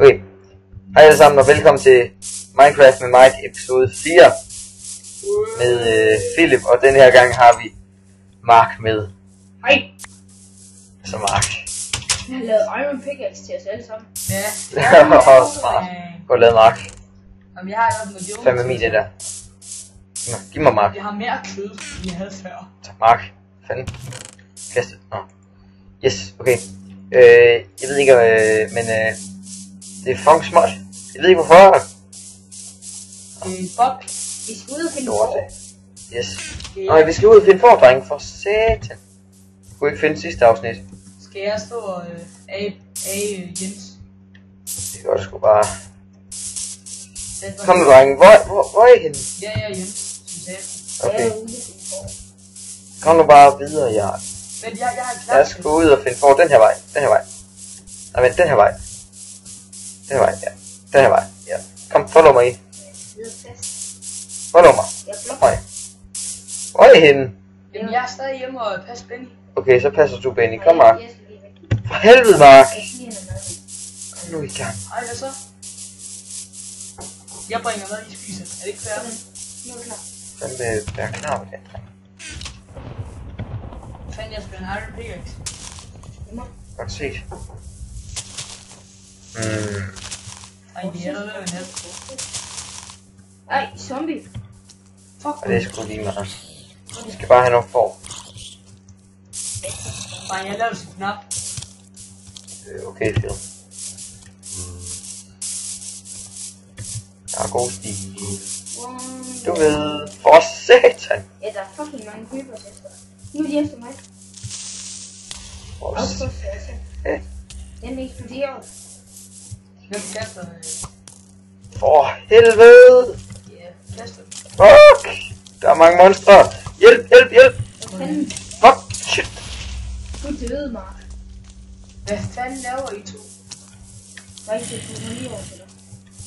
Okay. Hej alle sammen og velkommen til Minecraft med Mike episode 4 med Philip, og den her gang har vi Mark med. Hej! Så Mark. Jeg har lavet Iron Pickaxe til os alle sammen. Ja. Smart. Godt lavet Mark. Jamen jeg har også noget jord. Fandme min det der. Giv mig Mark. Jeg har mere kød, end jeg havde før. Tak Mark. Fanden. Kastet. Nå. Yes, okay. Jeg ved ikke, men det er fucking småt. Jeg ved ikke hvorfor. Det er en bug. Vi skal ud og finde Lorte. får. Yes. Nej, vi skal ud og finde for, drenge. For satan. Jeg kunne ikke finde sidste afsnit. Skal jeg stå og Jens? Det gør det sgu bare. Kom nu, drenge. Hvor er I henne? Ja, Jens. Som sagde. Okay. Kom nu bare videre, ja. Men jeg har klart. Jeg skal gå ud og finde for den her vej. Den her vej. Nej, vent, den her vej. Den her vej, ja. Den her vej, ja. Kom, follow mig. Follow mig. Jeg blokker. Hvor er I henne? Jamen jeg er stadig hjemme og passer Benny. Okay, så passer du, Benny. Kom, Mark. For helvede, Mark. Kom nu i gang. Ej, hvad så? Jeg bringer noget, I spiser. Er det ikke fair? Nu er klar. Fanden er klar med den, dreng. Fanden, jeg skal have en Iron Pickaxe. Godt set. Ej, det er noget en halv. Ej, zombie. Fuck. Og det er sgu lige meget. Vi skal bare have nogle får. Bare jeg lavede sin knap. Okay, Phil. Der er god stil. Du ved, for satan. Ja, der er fucking mange creepers efter. Nu er de efter mig. For Også satan. for satan. Den eksploderer. Jeg kaster. For helvede. Ja, kaster. Fuck. Der er mange monstre. Hjælp, hjælp, hjælp. Hvad fanden? Fuck, shit. Du døde, Mark. Hvad fanden laver I to? Var ikke det, du lige over til dig?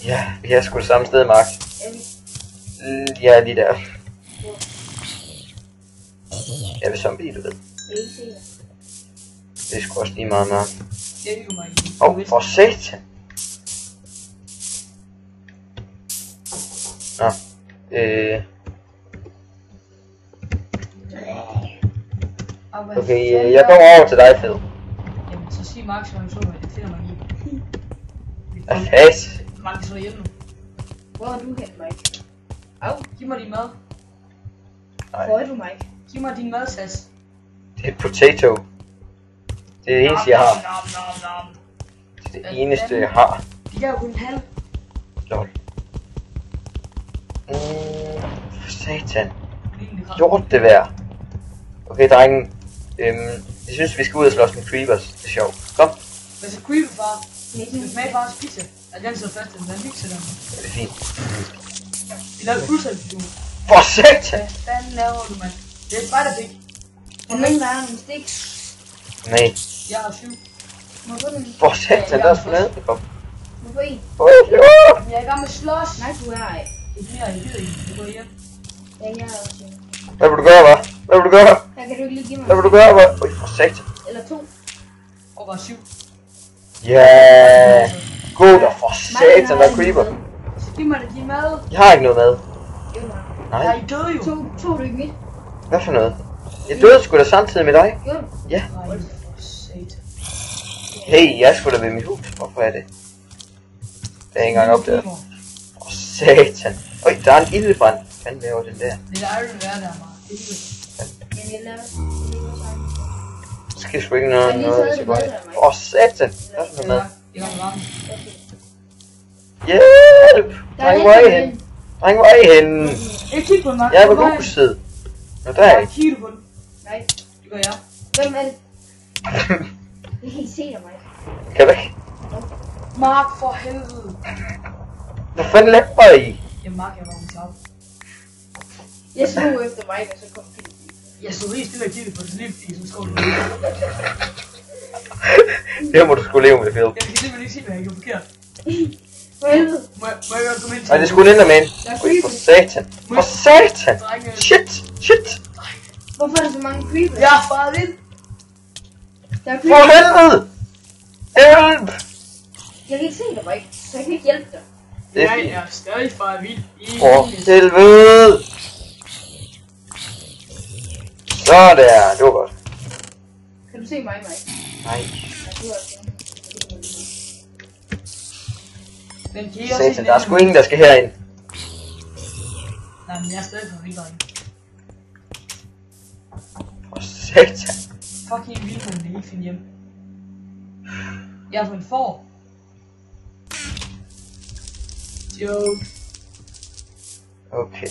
Ja, vi er sgu det samme sted, Mark. Er vi? Ja, lige der. Jeg vil zombie, du ved. Jeg ikke se dig. Det er sgu også lige meget, Mark. Jeg hygger mig i. For satan. Nå. Okay, jeg kommer over til dig, Phil. Jamen, så sig Max, hvor han så mig. Det finder mig i. Affas. Max, så hjemme nu. Hvor er du hen, Mike? Au. Giv mig din mad. Hvor er du, Mike? Giv mig din mad, Sas. Det er et potato. Det er det eneste, jeg har. Nom. Det er det eneste, jeg har. De der er jo kun en halv. Lol. For satan. Lort det værd. Okay, drengen. Jeg synes, vi skal ud og slås med creepers. Det er sjovt. Kom. Hvad så creepy, far? Det smager bare pizza. Er den så fast, den mixer dem? Det er fint. Vi lavede fuldstændig. For satan. Hvad fanden laver du, mand? Det er et spider-pig. Hvor mange der er nogle stik? Nej. Jeg har 7. Må jeg få den? For satan, der er sgu ned. Kom. Må jeg få en? Jeg er i gang med slås. Nej, du er ej. Ikke mere, jeg gider ikke. Du går hjem. Ja, jeg er også en. Hvad vil du gøre, hva'? Hvad vil du gøre? Her kan du ikke lige give mig. Hvad vil du gøre, hva'? Oj, for satan. Eller to. Og bare 7. Ja. God og for satan, der er creeper. Så giv mig det, din mad. Jeg har ikke noget mad. Nej, Nej. I døde jo. To er du ikke mit? Hvad for noget? Jeg døde sgu da samtidig med dig. Gjorde du? Ja. Nej, for satan. Hey, jeg skulle da ved mit hus. Hvorfor er det? Det er ikke engang opdaget. For satan. Øj, der er en ildebrand. Hvad fanden laver den der? Det er Iron være der, Mark. Jamen, jeg lader det. Så skal sgu ikke noget, Jeg har lige noget taget til det med godt. der, Mike. For satan. Hvad er sådan noget med? Det kommer varmt. Hjælp! Der Dreng, hvor er I henne? Dreng, hvor er I henne? Jeg kigger på den, Mark. Jeg er på huset. Nå, der er I. Kigger du på den? Nej. Det gør jeg. Hvem er det? Jeg kan ikke se dig, Mike. Kan væk. Mark, for helvede. Hvad fanden laver I? Jamen, Mark, jeg var en tag. Jeg slog efter Mike, og så kom Philip. Jeg stod helt stille og kiggede på det, så lige fordi, så skål. Det må du skulle leve med, Phil. Jeg kan simpelthen ikke sige, hvad jeg gjorde forkert. For helvede. Må jeg godt komme ind til? Nej, det skulle ind med en. Der er Oj, for creepers. satan. For satan. Shit, shit. Hvorfor er der så mange creepers? Jeg er faret ind. Der er For creepers. helvede. Hjælp. Jeg kan ikke se dig, Mike, så jeg kan ikke hjælpe dig. Det er Jeg fint. er stadig for vild i For helvede! Så der, det var godt. Kan du se mig, Mike? Nej, Ja, du er altså. Men kan I også satan, der er sgu ingen, der skal herind. Nej, men jeg er stadig for vild, drenge. For satan. Fucking vild, men det ikke finde hjem. Jeg er på en får. Joke. Okay.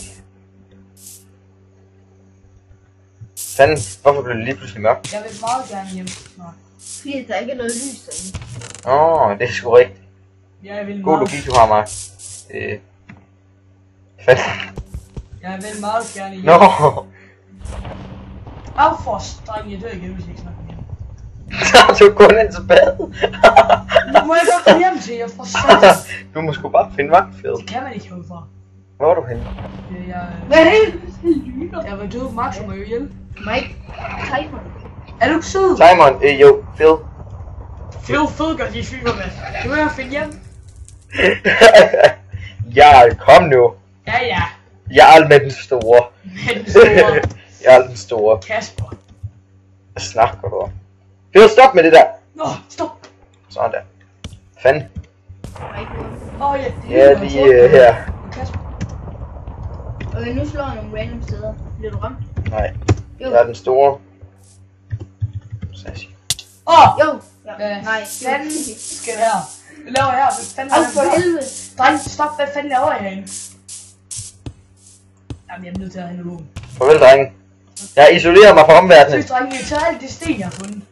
Fanden, hvorfor blev det lige pludselig mørkt? Jeg vil meget gerne hjem. Nå. Fordi der ikke er noget lys derinde. Det er sgu rigtigt. Jeg vil God meget, logik, du har, Mark. Fanden. jeg vil meget gerne hjem. Nå. Af for drenge, jeg dør igen, hvis jeg ikke snakker hjem. Så er du kun ind til bad. Må jeg godt komme hjem til jer for satan? Du må sgu bare finde vagtfælde. Det kan man ikke herudfra. Hvor er du henne? Hvad er det? Lyder. Jeg var død, Max må jo hjælpe. Mike, timer. Er du ikke sød? Simon, jo, Phil. Fed gør de fyre med. Du vil jeg finde hjem. Ja, kom nu. Ja. Jarl med den store. Med den store Jarl den store. Kasper. Hvad snakker du om? Phil, stop med det der. Nå, stop. Sådan der. Fanden. Mike, Åh ja. Ja, lige her. Kasper. okay, nu slår jeg nogle random steder. Bliver du ramt? Nej, Jo. Jarl den store. Sashi. Jo. Ja. Hvad Nej. fanden skal det her? Hvad laver jeg her? Hvad fanden Au, laver for jeg her? helvede. Dreng, stop. Hvad fanden laver jeg herinde? Jamen, jeg er nødt til at have noget våben. Farvel, drenge. Jeg isolerer mig fra omverdenen. Seriøst, drenge, jeg tager alt det sten, jeg har fundet.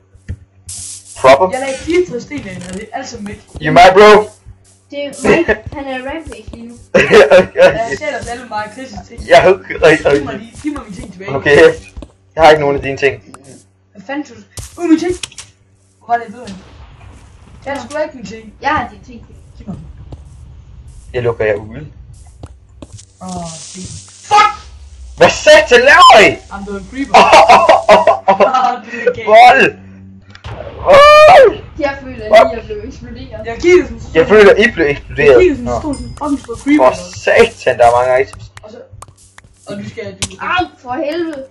Proper. Jeg lagde 64 sten ind, og det er alt sammen væk. You my bro. Det er Mike, han er rampage lige nu. Jeg stjæler alle mig Chris' ting. Jeg har ikke Giv mig mine ting tilbage. Okay. Jeg har ikke nogen af dine ting. Hvad fanden tog du? Mine ting! Hvor var det, jeg ved hende? Jeg har sgu da ikke mine ting. Jeg har de ting. Giv mig dem. Jeg lukker jer ude. Ting. Fuck! Hvad satan laver I? I'm doing creeper. Du er gay. Vold! Vold! Jeg føler lige, at jeg blev eksploderet. Jeg giver det Jeg føler, I blev Jeg eksploderet. giver det Nå. sådan en fucking stor creeper. For satan, der er mange items. Og så... Og du skal... Au, for helvede.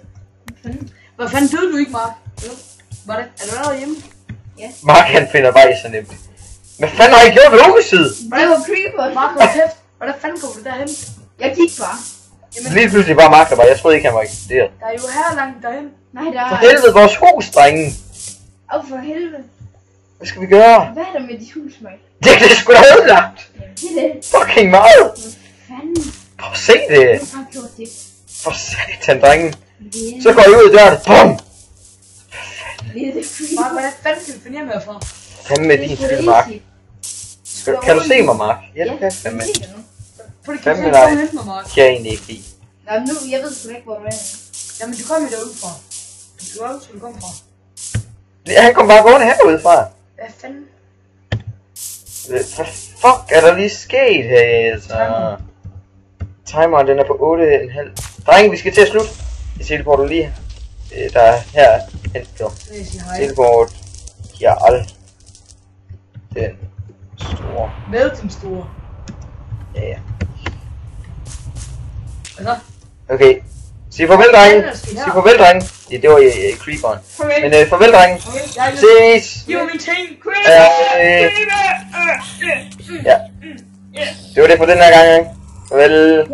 Hvad fanden døde du ikke, Mark? Var det? Er du allerede hjemme? Mark han finder vej så nemt. Hvad fanden har I gjort ved Ungeside? Det var creeper. Mark, hvor kæft. Hvordan fanden kom du derhen? Jeg gik bare. Jamen, Lige pludselig bare Mark der var. Jeg troede ikke han var eksploderet. der er jo her langt derhen. Nej, der For er... helvede, vores hus, drenge. Au, for helvede. Hvad skal vi gøre? Hvad er der med dit hus, Mike? Det er sgu da ødelagt. Jamen, det er det. Fucking meget. Hvad fanden? Prøv at se det. Du har gjort det. For satan, drenge. Det Så går I ud af døren. Bum! er det creeper. Mark, hvordan fanden skal vi finde hjem herfra? Fanden med Det er din sgu lille da Mark. easy. Kan du se mig, Mark? Ja, det kan jeg jeg fandme. se dig nu. For det kan Fanden jeg med ikke dig. komme hente mig, Mark. Kan jeg egentlig ikke lide. Nå, nu, jeg ved sgu da ikke, hvor du er. Jamen, du kom jo derude fra. Du er du kom fra. Ja, han kom bare gående herudefra. Hvad fanden? Hvad fuck er der lige sket her, altså? Timeren den er på 8,5. Drenge, vi skal til at slutte. Jeg teleporter lige. Der er her hen. Så jeg siger hej. Teleport. Jarl. Den store. Med den store. Ja. Hvad så? Okay. Sig farvel, drenge. Sig farvel, drenge. Ja, det var creeperen. Okay. Men farvel, drenge. Okay, jeg er Ses. Giv mig min ting. Ja. Det var det for den her gang. Farvel.